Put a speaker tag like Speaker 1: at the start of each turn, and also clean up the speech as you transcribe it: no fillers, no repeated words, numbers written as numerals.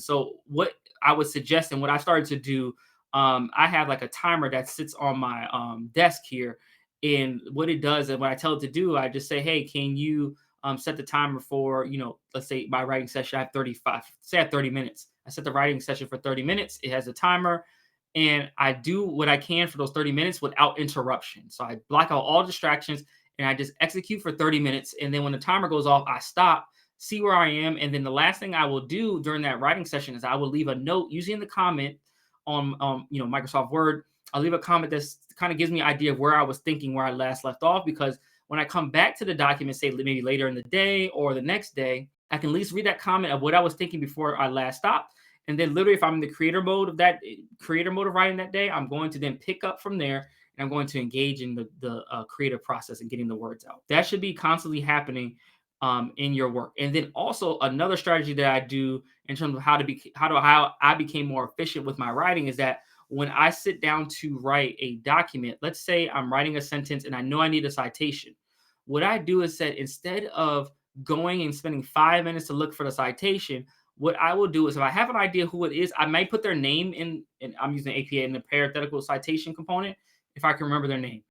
Speaker 1: So what I would suggest and what I started to do, I have like a timer that sits on my desk here. And what it does, and what I tell it to do, I just say, hey, can you set the timer for, let's say my writing session, I have 35, say I have 30 minutes. I set the writing session for 30 minutes. It has a timer, and I do what I can for those 30 minutes without interruption. So I block out all distractions and I just execute for 30 minutes. And then when the timer goes off, I stop, see where I am. And then the last thing I will do during that writing session is I will leave a note, usually in the comment on Microsoft Word. I'll leave a comment that kind of gives me an idea of where I was thinking, where I last left off, because when I come back to the document, say maybe later in the day or the next day, I can at least read that comment of what I was thinking before I last stopped. And then literally, if I'm in the creator mode of writing that day, I'm going to then pick up from there, and I'm going to engage in the creative process and getting the words out. That should be constantly happening in your work. And then also another strategy that I do in terms of how I became more efficient with my writing is that when I sit down to write a document, let's say I'm writing a sentence and I know I need a citation. What I do is that instead of going and spending 5 minutes to look for the citation, what I will do is if I have an idea who it is, I might put their name in, and I'm using APA in the parenthetical citation component if I can remember their name.